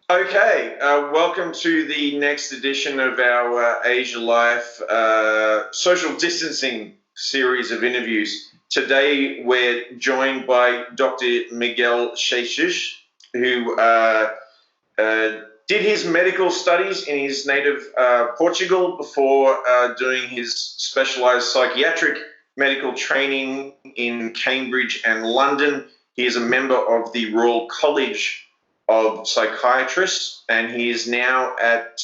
Okay, welcome to the next edition of our AsiaLIFE social distancing series of interviews. Today we're joined by Dr Miguel de Seixas, who did his medical studies in his native Portugal before doing his specialised psychiatric medical training in Cambridge and London. He is a member of the Royal College of Psychiatrists, and he is now at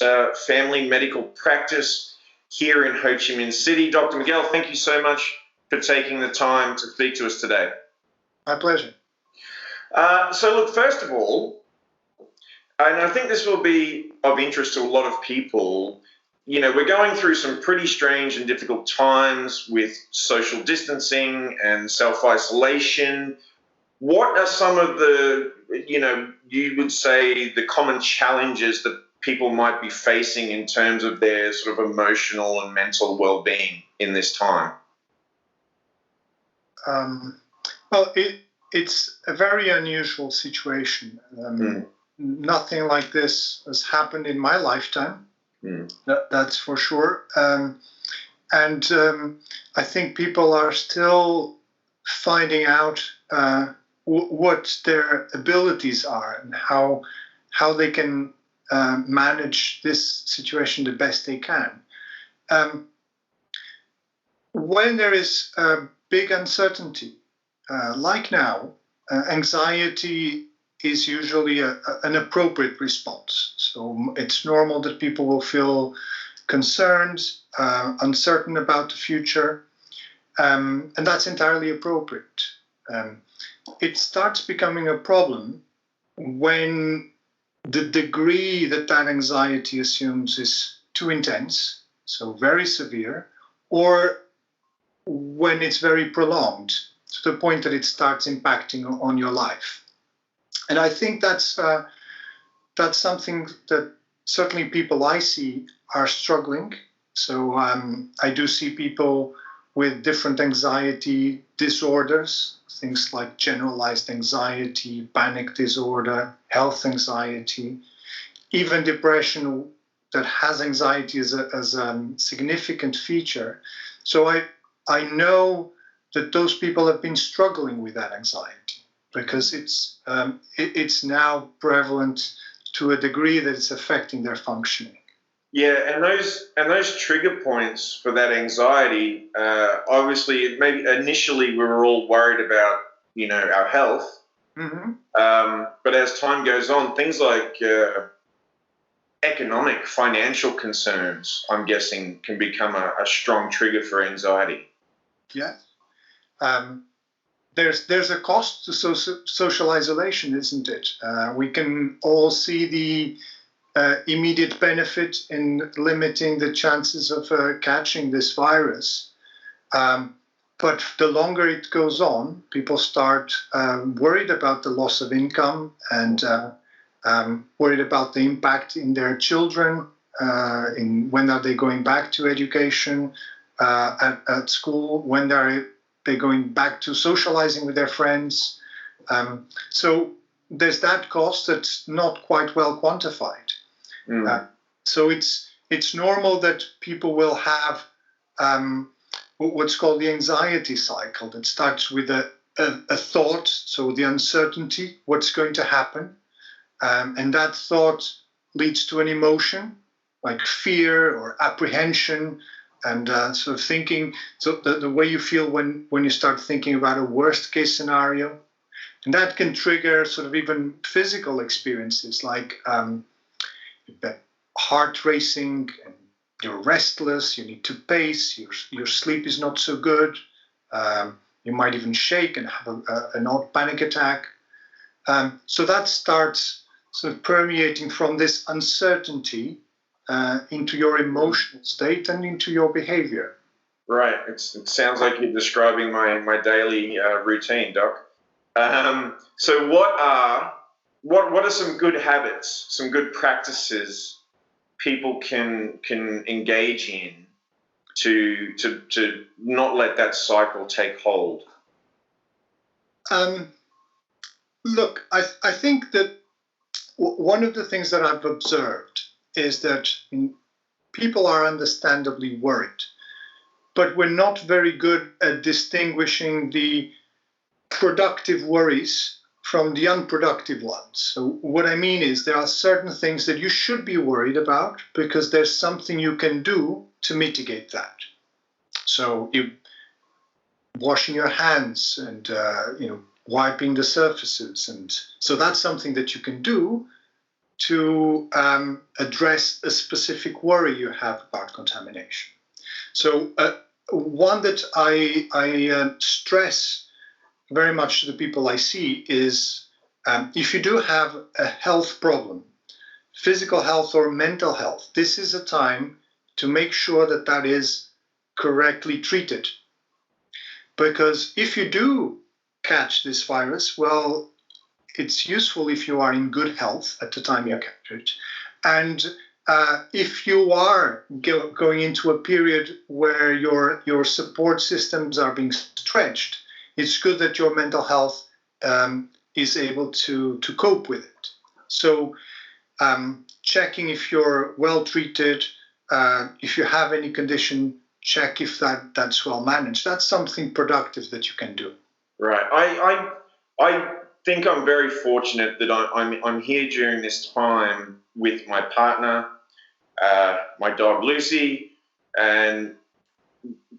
Family Medical Practice here in Ho Chi Minh City. Dr. Miguel, thank you so much for taking the time to speak to us today. My pleasure. So look, first of all, and I think this will be of interest to a lot of people, you know, we're going through some pretty strange and difficult times with social distancing and self-isolation. What are some of the, you would say the common challenges that people might be facing in terms of their sort of emotional and mental well-being in this time? Well, it's a very unusual situation. Nothing like this has happened in my lifetime. That's for sure. And I think people are still finding out what their abilities are and how they can manage this situation the best they can. When there is big uncertainty, like now, anxiety is usually an appropriate response. So it's normal that people will feel concerned, uncertain about the future, and that's entirely appropriate. It starts becoming a problem when the degree that anxiety assumes is too intense, so very severe, or when it's very prolonged to the point that it starts impacting on your life. And I think that's something that certainly people I see are struggling. So I do see people with different anxiety disorders, things like generalized anxiety, panic disorder, health anxiety, even depression that has anxiety as a significant feature. So I know that those people have been struggling with that anxiety because it's now prevalent to a degree that it's affecting their functioning. Yeah, and those trigger points for that anxiety, obviously, maybe initially we were all worried about, our health. But as time goes on, things like economic, financial concerns, I'm guessing, can become a strong trigger for anxiety. Yeah. There's a cost to social isolation, isn't it? We can all see the immediate benefit in limiting the chances of catching this virus. But the longer it goes on, people start worried about the loss of income and worried about the impact in their children, in when are they going back to education at school, when are they going back to socializing with their friends. So there's that cost that's not quite well quantified. So it's normal that people will have what's called the anxiety cycle that starts with a thought, so the uncertainty, what's going to happen. And that thought leads to an emotion like fear or apprehension and sort of thinking, so the way you feel when you start thinking about a worst case scenario. And that can trigger sort of even physical experiences like heart racing, and you're restless, you need to pace, your sleep is not so good, you might even shake and have an odd panic attack. So that starts sort of permeating from this uncertainty into your emotional state and into your behavior. Right. It sounds like you're describing my daily routine, Doc. So what are some good habits, some good practices people can engage in to not let that cycle take hold? Look, I think that one of the things that I've observed is that people are understandably worried, but we're not very good at distinguishing the productive worries from the unproductive ones. So what I mean is there are certain things that you should be worried about because there's something you can do to mitigate that. So you washing your hands and wiping the surfaces, and so that's something that you can do to address a specific worry you have about contamination. So one that I stress very much to the people I see is if you do have a health problem, physical health or mental health, this is a time to make sure that that is correctly treated. Because if you do catch this virus, well, it's useful if you are in good health at the time you catch it. And if you are going into a period where your support systems are being stretched, it's good that your mental health is able to cope with it. So checking if you're well treated, if you have any condition, check if that's well managed. That's something productive that you can do. Right. I think I'm very fortunate that I'm here during this time with my partner, my dog Lucy, and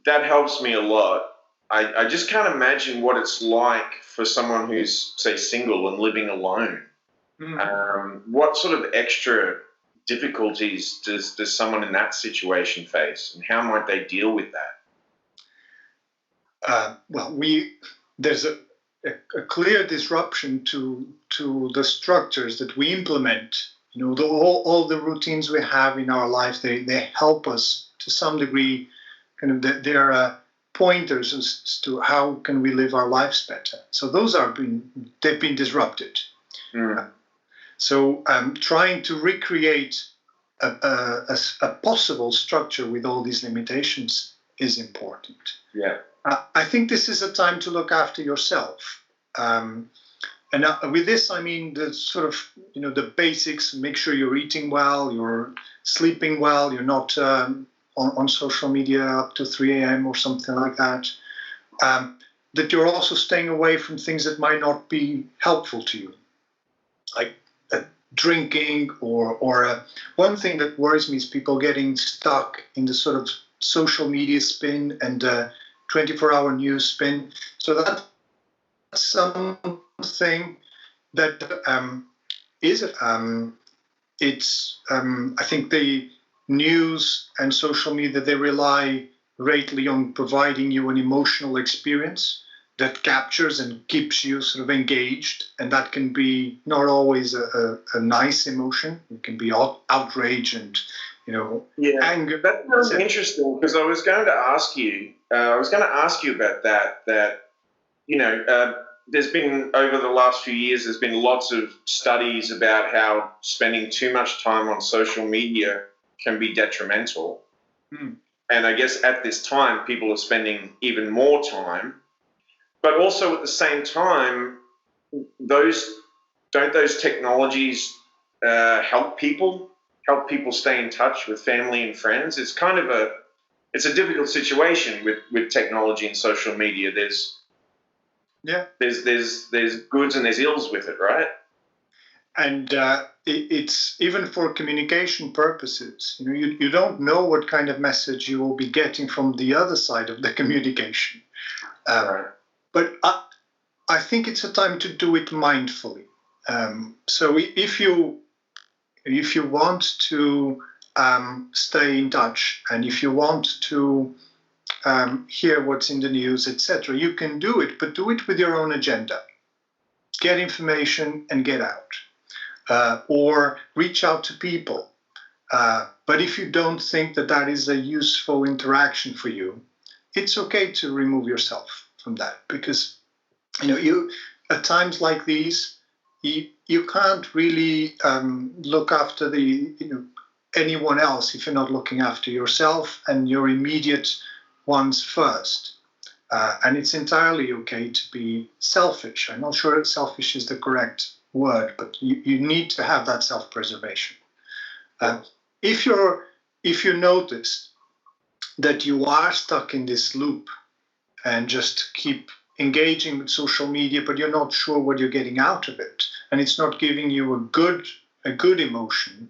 that helps me a lot. I just can't imagine what it's like for someone who's, say, single and living alone. Mm-hmm. What sort of extra difficulties does someone in that situation face, and how might they deal with that? There's a clear disruption to the structures that we implement. All the routines we have in our life, they help us to some degree. They're pointers as to how can we live our lives better. So they've been disrupted. Mm. So trying to recreate a possible structure with all these limitations is important. Yeah. I think this is a time to look after yourself. And with this, I mean the sort of, the basics, make sure you're eating well, you're sleeping well, you're not on social media up to 3 a.m. or something like that. That you're also staying away from things that might not be helpful to you, like drinking or one thing that worries me is people getting stuck in the sort of social media spin and 24-hour news spin. So that's something that I think the news and social media, they rely greatly on providing you an emotional experience that captures and keeps you sort of engaged, and that can be not always a nice emotion. It can be outrage and anger. That's interesting, because I was going to ask you about that. There's been, over the last few years, there's been lots of studies about how spending too much time on social media can be detrimental. Mm. And I guess at this time, people are spending even more time. But also at the same time, those technologies help people stay in touch with family and friends? It's kind of a difficult situation with technology and social media. There's goods and there's ills with it, right? And it's even for communication purposes. You don't know what kind of message you will be getting from the other side of the communication. Right. But I think it's a time to do it mindfully. So if you want to stay in touch, and if you want to hear what's in the news, etc., you can do it, but do it with your own agenda. Get information and get out, or reach out to people. But if you don't think that is a useful interaction for you, it's okay to remove yourself from that, because you at times like these, you can't really look after anyone else if you're not looking after yourself and your immediate ones first. And it's entirely okay to be selfish. I'm not sure that selfish is the correct word, but you need to have that self-preservation. If you notice that you are stuck in this loop and just keep engaging with social media, but you're not sure what you're getting out of it, and it's not giving you a good emotion,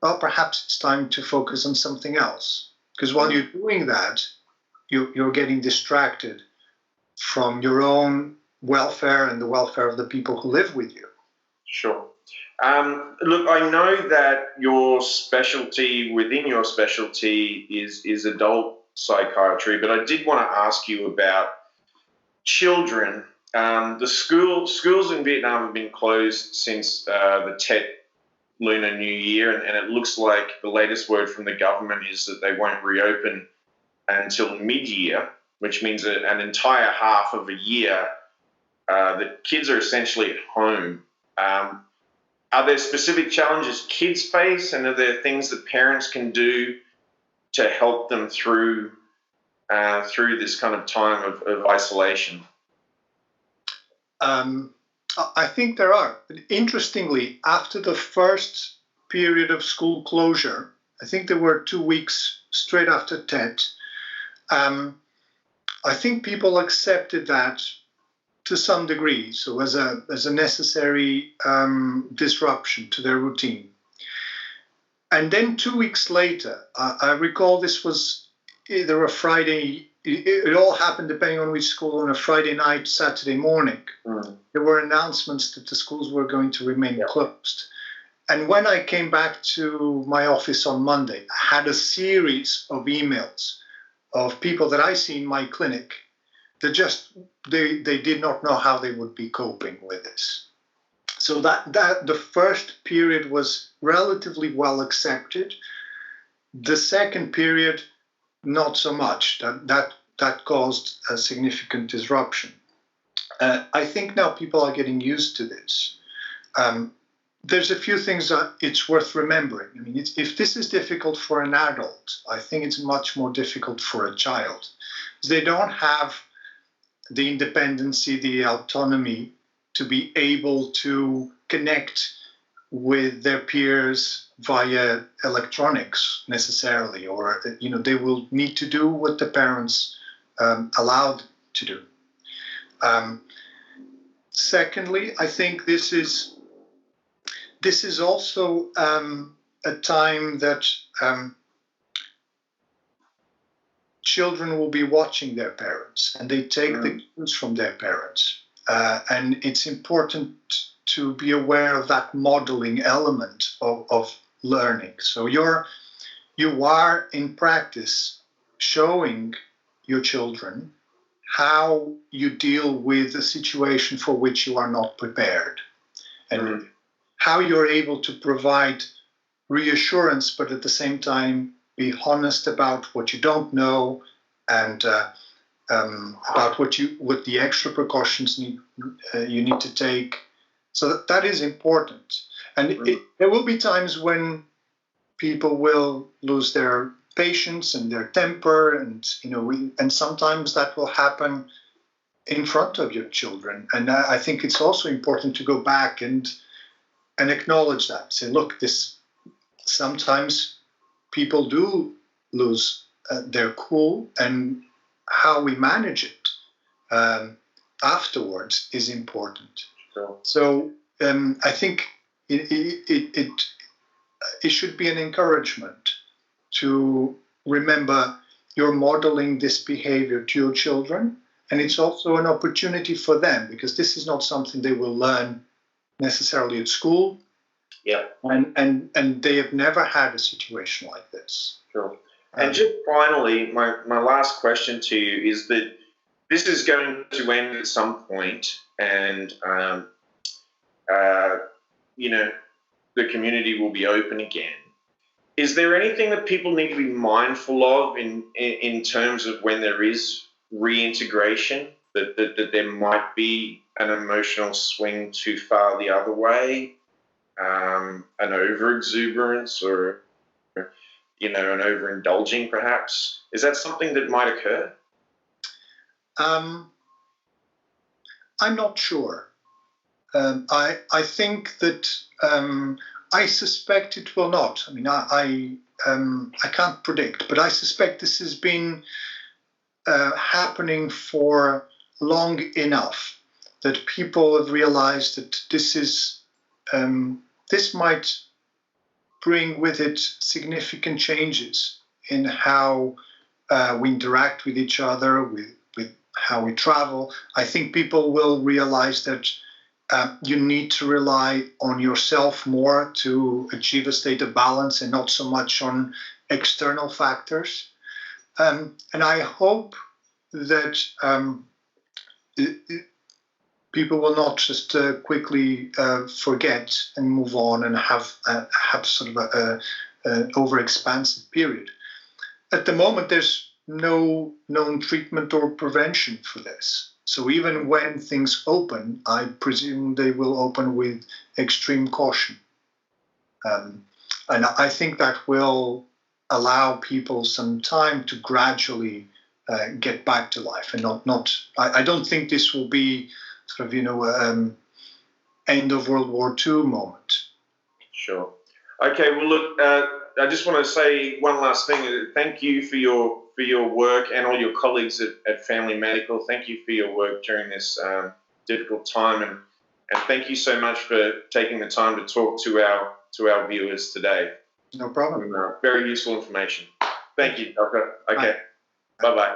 well, perhaps it's time to focus on something else. Because while you're doing that, you're getting distracted from your own welfare and the welfare of the people who live with you. Sure. Look, I know that your specialty within your specialty is adult psychiatry, but I did want to ask you about children. The schools in Vietnam have been closed since the Tet Lunar New Year, and it looks like the latest word from the government is that they won't reopen until mid-year, which means an entire half of a year. The kids are essentially at home. Are there specific challenges kids face, and are there things that parents can do to help them through this kind of time of isolation? I think there are. But interestingly, after the first period of school closure, I think there were 2 weeks straight after Tet, I think people accepted that to some degree, so as a necessary disruption to their routine. And then 2 weeks later, I recall this was either a Friday, it all happened depending on which school, on a Friday night, Saturday morning. There were announcements that the schools were going to remain closed. And when I came back to my office on Monday, I had a series of emails of people that I see in my clinic that just, they did not know how they would be coping with this. So that the first period was relatively well accepted. The second period, not so much. That caused a significant disruption. I think now people are getting used to this. There's a few things that it's worth remembering. I mean, if this is difficult for an adult, I think it's much more difficult for a child. They don't have the independency, the autonomy to be able to connect with their peers via electronics necessarily, or they will need to do what the parents allowed to do. Secondly, I think this is also a time that children will be watching their parents, and they take the cues from their parents. And it's important to be aware of that modeling element of learning. So you are in practice showing your children how you deal with a situation for which you are not prepared, and how you're able to provide reassurance, but at the same time be honest about what you don't know, and about what the extra precautions you need to take. So that is important. And there will be times when people will lose their patience and their temper, and sometimes that will happen in front of your children. And I think it's also important to go back and acknowledge that. Say, look, sometimes people do lose their cool, and how we manage it afterwards is important. Sure. So I think it should be an encouragement to remember you're modeling this behavior to your children, and it's also an opportunity for them, because this is not something they will learn necessarily at school. Yeah. And they have never had a situation like this. Sure. And just finally, my last question to you is that this is going to end at some point, and the community will be open again. Is there anything that people need to be mindful of in terms of when there is reintegration, that there might be an emotional swing too far the other way, an overexuberance, or an overindulging perhaps? Is that something that might occur? I'm not sure. I think that I suspect it will not. I mean, I can't predict, but I suspect this has been happening for long enough that people have realized that this might bring with it significant changes in how we interact with each other, with how we travel. I think people will realize that you need to rely on yourself more to achieve a state of balance and not so much on external factors. And I hope that people will not just quickly forget and move on and have sort of an over-expansive period. At the moment, there's no known treatment or prevention for this. So even when things open, I presume they will open with extreme caution. And I think that will allow people some time to gradually get back to life, and I don't think this will be sort of, end of World War II moment. Sure. Okay. Well, look, I just want to say one last thing. Thank you for your work, and all your colleagues at Family Medical. Thank you for your work during this difficult time, and thank you so much for taking the time to talk to our viewers today. No problem. Very useful information. Thank you, Doctor. Okay. Bye-bye.